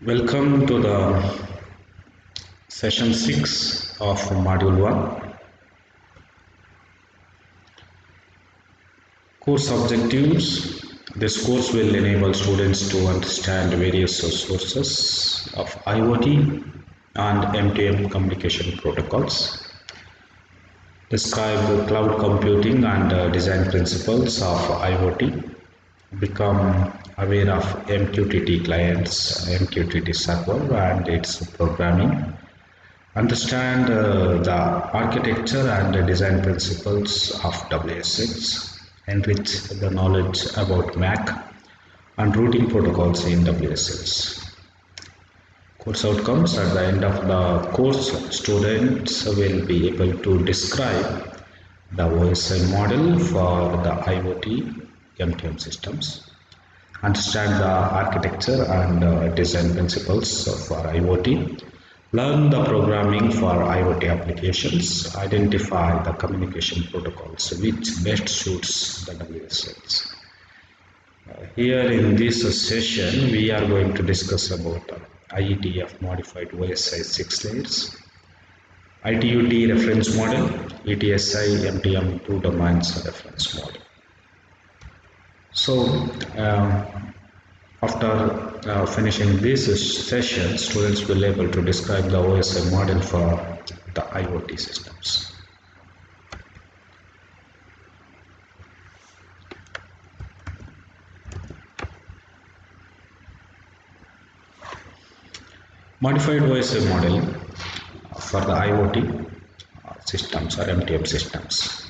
Welcome to the session 6 of module 1. Course objectives. This course will enable students to understand various sources of IoT and M2M communication protocols, describe cloud computing and design principles of IoT, become aware of MQTT clients, MQTT server and its programming, understand the architecture and design principles of WSX, enrich the knowledge about MAC and routing protocols in WSX. Course outcomes. At the end of the course, students will be able to describe the OSI model for the IoT M2M systems, understand the architecture and design principles for IoT, learn the programming for IoT applications, identify the communication protocols which best suits the WSX. Here in this session, we are going to discuss about IETF modified OSI 6 layers, ITUT reference model, ETSI MTM 2 domains reference model. So, after finishing this session, students will be able to describe the OSI model for the IoT systems. Modified OSI model for the IoT systems or MTM systems.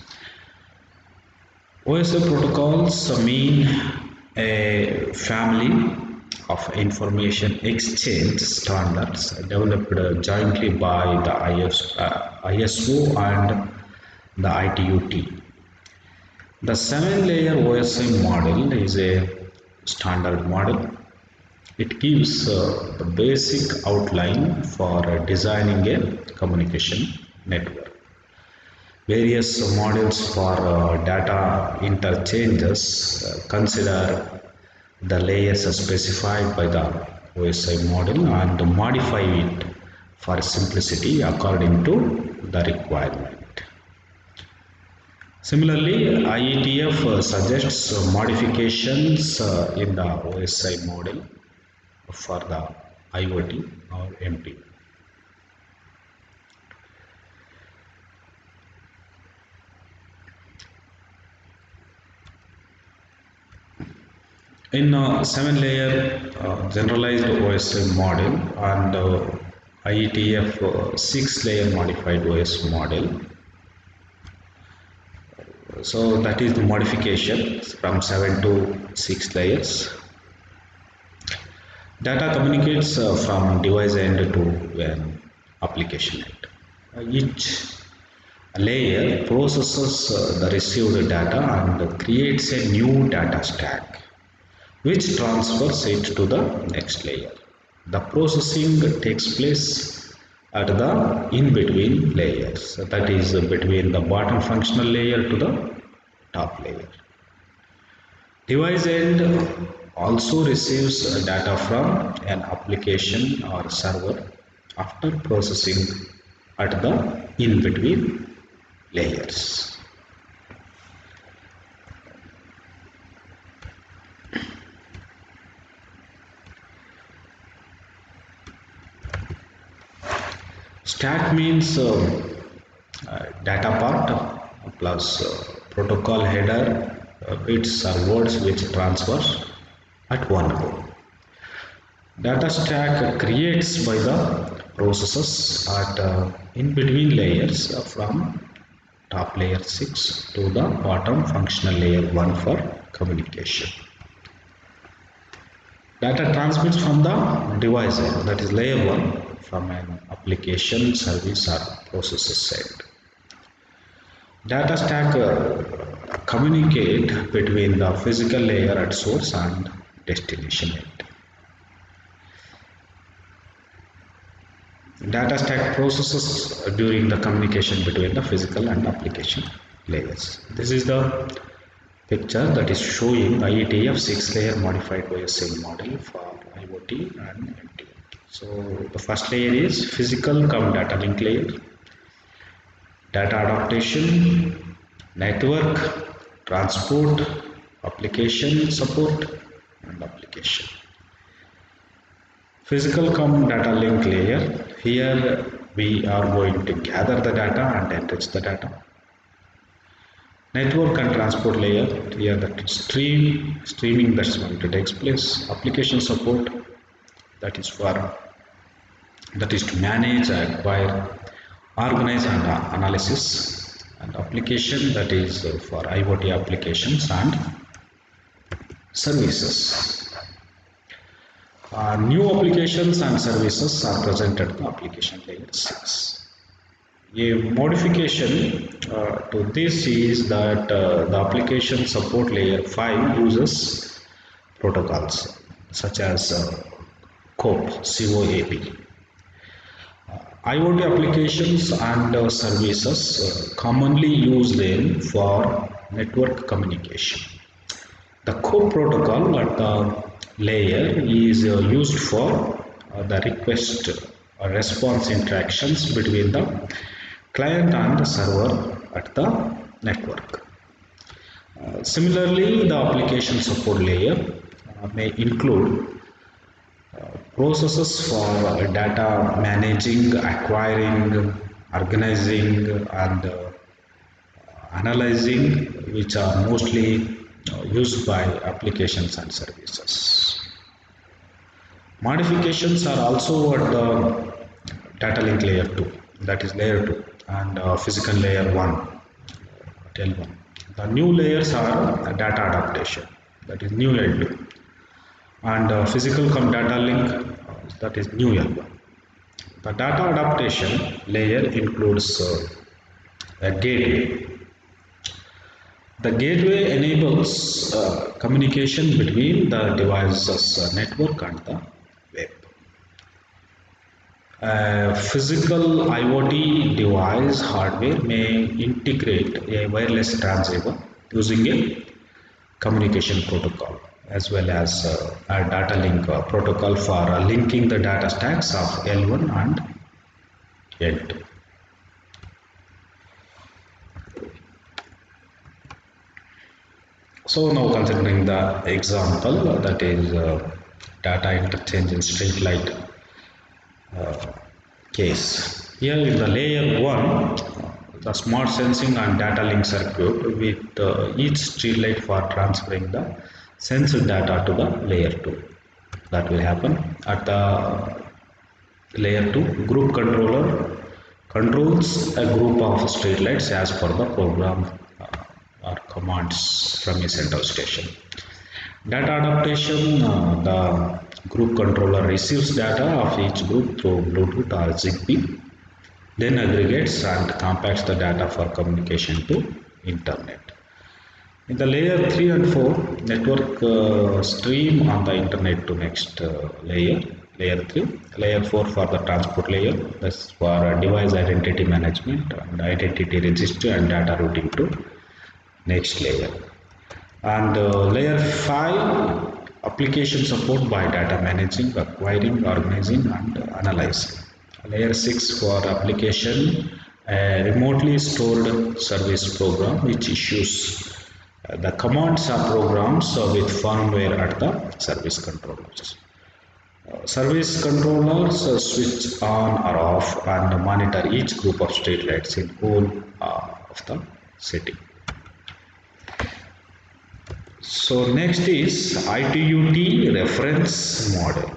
OSI protocols mean a family of information exchange standards developed jointly by the ISO and the ITUT. The 7-layer OSI model is a standard model. It gives the basic outline for designing a communication network. Various models for data interchanges consider the layers specified by the OSI model and modify it for simplicity according to the requirement. Similarly, IETF suggests modifications in the OSI model for the IoT or MT. In 7-layer generalized OSI model and IETF 6-layer modified OS model, so that is the modification from 7 to 6 layers. Data communicates from device end to an application end. Each layer processes the received data and creates a new data stack, which transfers it to the next layer. The processing takes place at the in-between layers, that is between the bottom functional layer to the top layer. Device end also receives data from an application or server after processing at the in-between layers. Stack means data part plus protocol header bits or words which transfers at one go. Data stack creates by the processes at in between layers from top layer 6 to the bottom functional layer 1 for communication. Data transmits from the device end, that is layer 1, from an application, service or processes side. Data stack communicate between the physical layer at source and destination end. Data stack processes during the communication between the physical and application layers. This is the picture that is showing IETF 6-layer modified OSI model for IoT and MTM. So the first layer is physical cum data link layer, data adaptation, network, transport, application support, and application. Physical cum data link layer. Here we are going to gather the data and enrich the data. Network and transport layer. Here the streaming that's going to take place. Application support, that is to manage, acquire, organize and analysis, and application, that is for IoT applications and services. New applications and services are presented in application layer 6. A modification to this is that the application support layer 5 uses protocols such as COAP. IoT applications and services commonly use them for network communication. The COAP protocol at the layer is used for the request or response interactions between the client and the server at the network. Similarly, the application support layer may include processes for data managing, acquiring, organizing, and analyzing, which are mostly used by applications and services. Modifications are also at the data link layer 2, that is layer 2, and physical layer 1, L1. The new layers are data adaptation, that is new L2, and physical cum data link, that is new L1. The data adaptation layer includes a gateway. The gateway enables communication between the device's network and the web. A physical IoT device hardware may integrate a wireless transceiver using a communication protocol, as well as a data link protocol for linking the data stacks of L1 and L2. So now considering the example, that is data interchange in street light case. Here in the layer 1, the smart sensing and data link circuit with each street light for transferring the sensed data to the layer 2. That will happen at the layer 2. Group controller controls a group of streetlights as per the program or commands from a central station. Data adaptation, the group controller receives data of each group through Bluetooth or Zigbee, then aggregates and compacts the data for communication to internet. In the layer 3 and 4, network stream on the internet to next layer, layer 3. Layer 4 for the transport layer, that's for device identity management and identity registry and data routing to next layer. And layer 5, application support by data managing, acquiring, organizing and analyzing. Layer 6 for application, a remotely stored service program which issues the commands or programs with firmware at the service controllers. Service controllers switch on or off and monitor each group of streetlights in whole of the city. So next is ITUT reference model.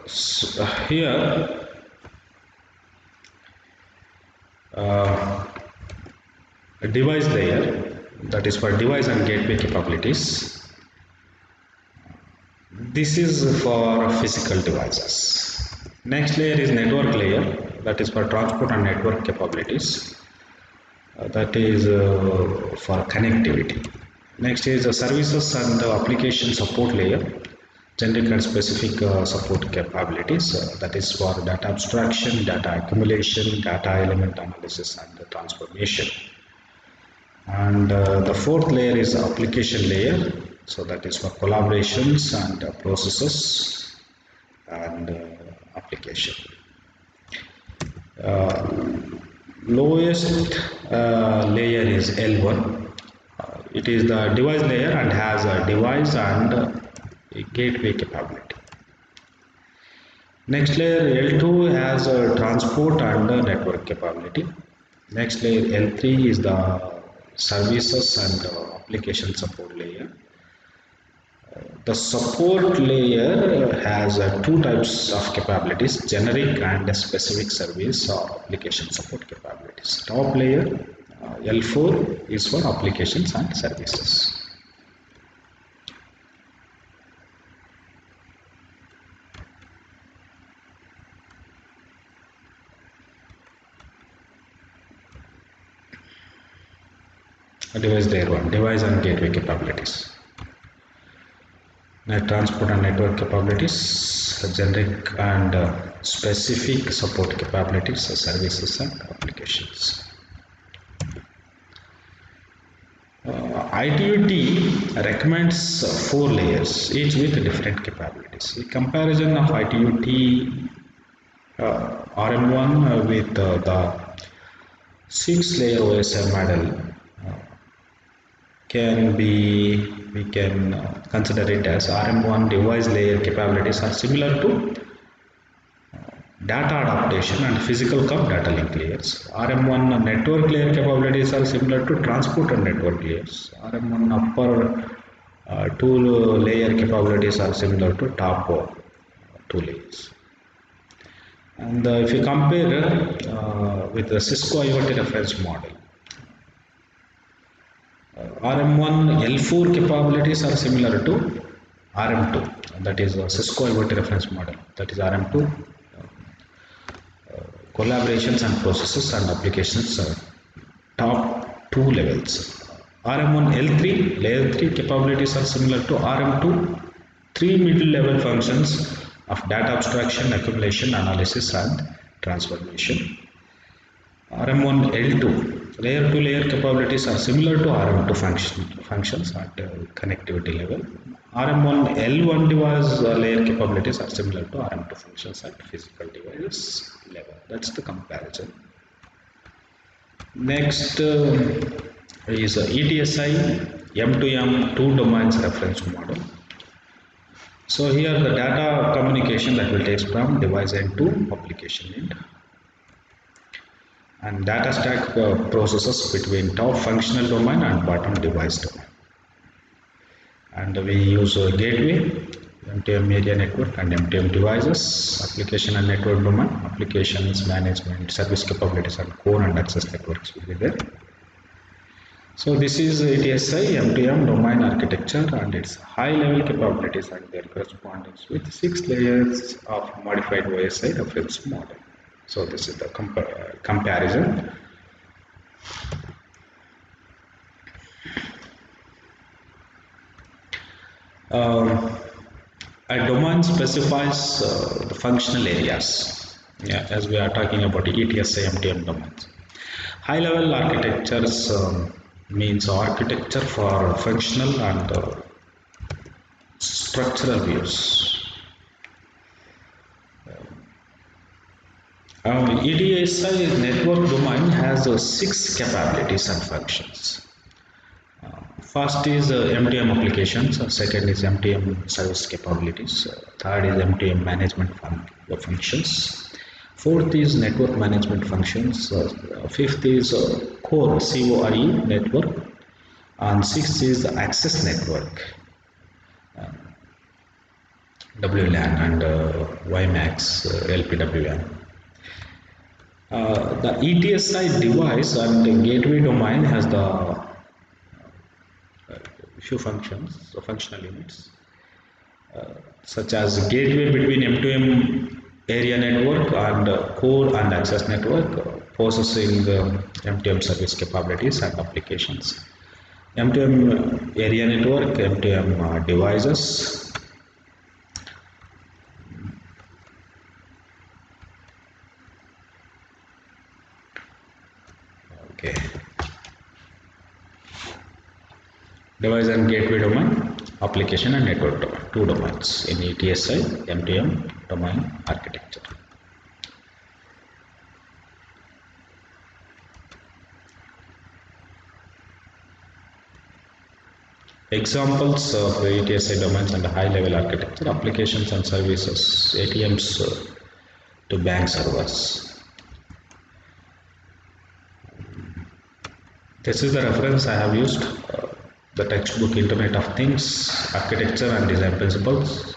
So here a device layer, that is for device and gateway capabilities. This is for physical devices. Next layer is network layer, that is for transport and network capabilities. That is for connectivity. Next is the services and application support layer. generic and specific support capabilities. That is for data abstraction, data accumulation, data element analysis, and the transformation. And the fourth layer is application layer. So that is for collaborations and processes and application. Lowest layer is L1. It is the device layer and has a device and a gateway capability. Next layer L2 has a transport and a network capability. Next layer L3 is the services and application support layer. The support layer has two types of capabilities, generic and specific service or application support capabilities. Top layer L4 is for applications and services. Device layer 1, device and gateway capabilities. Net transport and network capabilities, generic and specific support capabilities, services and applications. ITU-T recommends 4 layers, each with different capabilities. A comparison of ITU-T RM1 with the 6-layer OSI model we can consider it as RM1 device layer capabilities are similar to data adaptation and physical cum data link layers. RM1 network layer capabilities are similar to transport and network layers. RM1 upper 2 layer capabilities are similar to top 2 layers. And if you compare with the Cisco IoT reference model, RM1 L4 capabilities are similar to RM2, that is Cisco IoT reference model, that is RM2 collaborations and processes and applications top 2 levels. RM1 L3 layer 3 capabilities are similar to RM2 3 middle level functions of data abstraction, accumulation, analysis and transformation. RM1 L2 layer to layer capabilities are similar to RM2 functions at connectivity level. RM1 L1 device layer capabilities are similar to RM2 functions at physical device level. That's the comparison. Next is ETSI M2M 2 domains reference model. So here the data communication that will take from device end to application end. And data stack processes between top functional domain and bottom device domain. And we use gateway, MTM area network and MTM devices, application and network domain, applications management, service capabilities and core and access networks will be there. So this is ETSI MTM domain architecture and its high level capabilities and their correspondence with 6 layers of modified OSI reference model. So this is the comparison. A domain specifies the functional areas, as we are talking about ETSI MTM domains. High level architectures means architecture for functional and structural views. ETSI network domain has 6 capabilities and functions. First is MTM applications, second is MTM service capabilities, third is MTM management functions, fourth is network management functions, fifth is core CORE network, and sixth is the access network, WLAN and WiMAX, LPWAN. The ETSI device and the gateway domain has the few functions, so functional units, such as gateway between M2M area network and core and access network, processing M2M service capabilities and applications. M2M area network, M2M devices, Okay. Device and gateway domain, application and network domain, two domains in ETSI M2M domain architecture. Examples of ETSI domains and high-level architecture, applications and services, ATMs to bank servers. This is the reference I have used, the textbook Internet of Things, Architecture and Design Principles,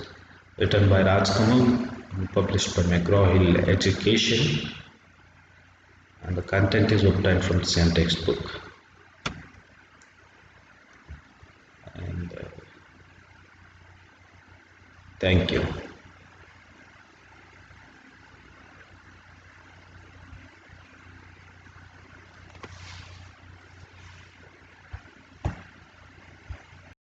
written by Raj Kamal, published by McGraw-Hill Education, and the content is obtained from the same textbook. And thank you.